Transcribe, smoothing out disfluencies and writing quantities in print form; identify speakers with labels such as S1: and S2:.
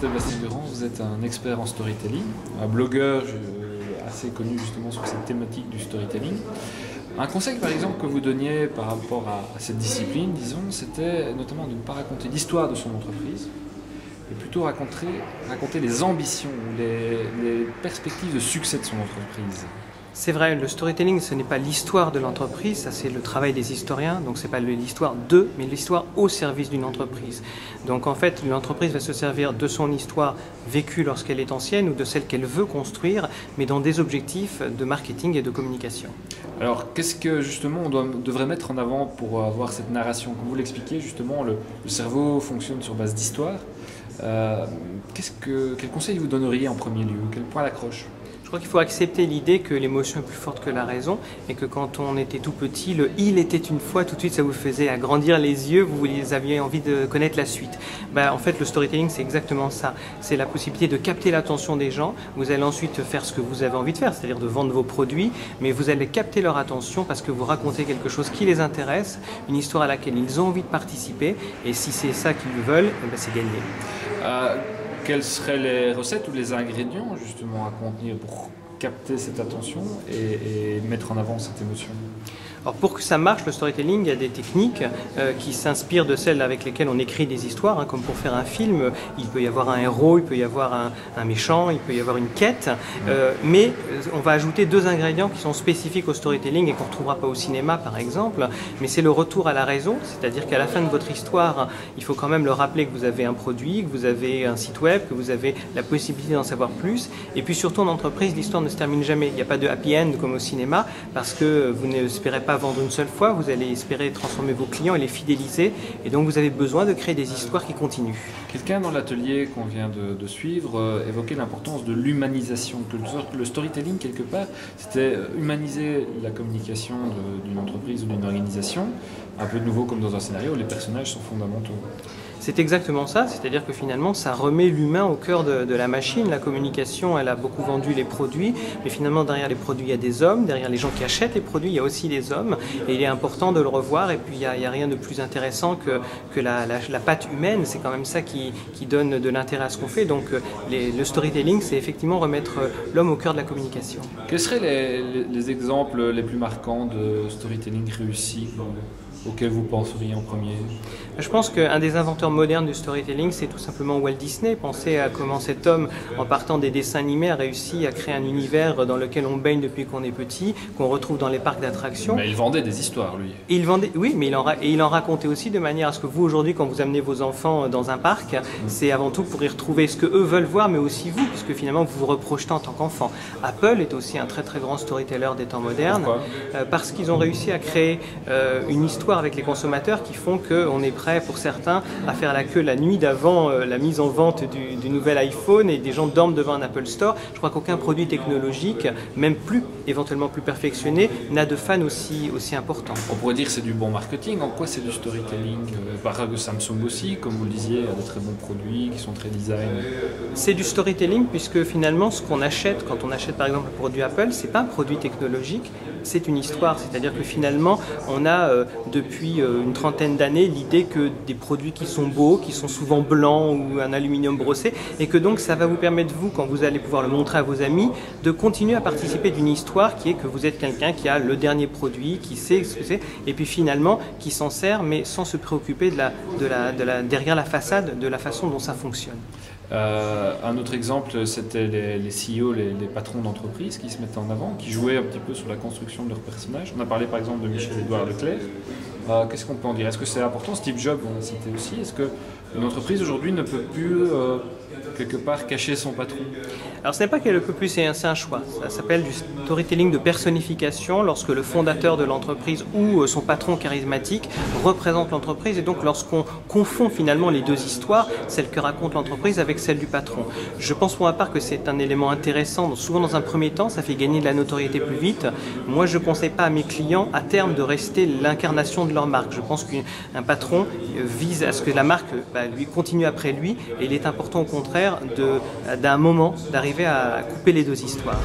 S1: Sébastien Durand, vous êtes un expert en storytelling, un blogueur assez connu justement sur cette thématique du storytelling. Un conseil par exemple que vous donniez par rapport à cette discipline, disons, c'était notamment de ne pas raconter l'histoire de son entreprise, mais plutôt raconter les ambitions, les perspectives de succès de son entreprise.
S2: C'est vrai, le storytelling, ce n'est pas l'histoire de l'entreprise, ça c'est le travail des historiens, donc ce n'est pas l'histoire de, mais l'histoire au service d'une entreprise. Donc en fait, l'entreprise va se servir de son histoire vécue lorsqu'elle est ancienne ou de celle qu'elle veut construire, mais dans des objectifs de marketing et de communication.
S1: Alors qu'est-ce que justement on devrait mettre en avant pour avoir cette narration? Comme vous l'expliquez, justement, le cerveau fonctionne sur base d'histoire. Quel conseil vous donneriez en premier lieu? Quel point d'accroche?
S2: Je crois qu'il faut accepter l'idée que l'émotion est plus forte que la raison et que quand on était tout petit, le « il était une fois », tout de suite ça vous faisait agrandir les yeux, vous aviez envie de connaître la suite. En fait, le storytelling, c'est exactement ça. C'est la possibilité de capter l'attention des gens. Vous allez ensuite faire ce que vous avez envie de faire, c'est-à-dire de vendre vos produits, mais vous allez capter leur attention parce que vous racontez quelque chose qui les intéresse, une histoire à laquelle ils ont envie de participer, et si c'est ça qu'ils veulent, c'est gagné.
S1: Quelles seraient les recettes ou les ingrédients justement à contenir pour capter cette attention et mettre en avant cette émotion?
S2: Alors pour que ça marche, le storytelling, il y a des techniques qui s'inspirent de celles avec lesquelles on écrit des histoires, comme pour faire un film, il peut y avoir un héros, il peut y avoir un méchant, il peut y avoir une quête, mais on va ajouter deux ingrédients qui sont spécifiques au storytelling et qu'on ne retrouvera pas au cinéma par exemple, mais c'est le retour à la raison, c'est-à-dire qu'à la fin de votre histoire, il faut quand même leur rappeler que vous avez un produit, que vous avez un site web, que vous avez la possibilité d'en savoir plus, et puis surtout en entreprise, l'histoire ne se termine jamais, il n'y a pas de happy end comme au cinéma, parce que vous n'espérez pas vendre une seule fois, vous allez espérer transformer vos clients et les fidéliser, et donc vous avez besoin de créer des histoires qui continuent.
S1: Quelqu'un dans l'atelier qu'on vient de suivre évoquait l'importance de l'humanisation, que le storytelling quelque part c'était humaniser la communication d'une entreprise ou d'une organisation, un peu de nouveau comme dans un scénario où les personnages sont fondamentaux.
S2: C'est exactement ça, c'est-à-dire que finalement ça remet l'humain au cœur de la machine. La communication, elle a beaucoup vendu les produits, mais finalement derrière les produits il y a des hommes, derrière les gens qui achètent les produits il y a aussi des hommes, et il est important de le revoir, et puis il n'y a rien de plus intéressant que la patte humaine, c'est quand même ça qui donne de l'intérêt à ce qu'on fait, donc le storytelling c'est effectivement remettre l'homme au cœur de la communication.
S1: Quels seraient les exemples les plus marquants de storytelling réussi auquel vous penseriez en premier?
S2: Je pense qu'un des inventeurs modernes du storytelling, c'est tout simplement Walt Disney. Pensez à comment cet homme, en partant des dessins animés, a réussi à créer un univers dans lequel on baigne depuis qu'on est petit, qu'on retrouve dans les parcs d'attractions.
S1: Mais il vendait des histoires, lui.
S2: Et oui, mais il en racontait aussi de manière à ce que vous, aujourd'hui, quand vous amenez vos enfants dans un parc, c'est avant tout pour y retrouver ce que eux veulent voir, mais aussi vous, puisque finalement vous vous reprojetez en tant qu'enfant. Apple est aussi un très très grand storyteller des temps modernes.
S1: Pourquoi?
S2: Parce qu'ils ont réussi à créer une histoire avec les consommateurs qui font qu'on est prêt pour certains à faire la queue la nuit d'avant la mise en vente du nouvel iPhone, et des gens dorment devant un Apple Store. Je crois qu'aucun produit technologique, même éventuellement plus perfectionné, n'a de fans aussi importants.
S1: On pourrait dire que c'est du bon marketing. En quoi c'est du storytelling? Samsung aussi, comme vous le disiez, a de très bons produits qui sont très design.
S2: C'est du storytelling puisque finalement ce qu'on achète, quand on achète par exemple un produit Apple, c'est pas un produit technologique, c'est une histoire. C'est-à-dire que finalement on a depuis une trentaine d'années l'idée que des produits qui sont beaux, qui sont souvent blancs ou un aluminium brossé, et que donc ça va vous permettre, vous, quand vous allez pouvoir le montrer à vos amis, de continuer à participer d'une histoire qui est que vous êtes quelqu'un qui a le dernier produit, qui sait ce que c'est, et puis finalement qui s'en sert, mais sans se préoccuper derrière la façade de la façon dont ça fonctionne.
S1: Un autre exemple, c'était les CEO, les patrons d'entreprise qui se mettaient en avant, qui jouaient un petit peu sur la construction de leurs personnages. On a parlé par exemple de Michel-Édouard Leclerc. Qu'est-ce qu'on peut en dire? Est-ce que c'est important? Steve Jobs, on l'a cité aussi. Est-ce qu'une entreprise aujourd'hui ne peut plus quelque part cacher son patron?
S2: Alors ce n'est pas qu'elle ne peut plus, c'est un choix. Ça s'appelle du storytelling de personnification, lorsque le fondateur de l'entreprise ou son patron charismatique représente l'entreprise, et donc lorsqu'on confond finalement les deux histoires, celle que raconte l'entreprise avec celle du patron. Je pense pour ma part que c'est un élément intéressant. Souvent dans un premier temps, ça fait gagner de la notoriété plus vite. Moi je ne conseille pas à mes clients à terme de rester l'incarnation de leur marque. Je pense qu'un patron vise à ce que la marque lui continue après lui, et il est important au contraire d'un moment d'arriver à couper les deux histoires.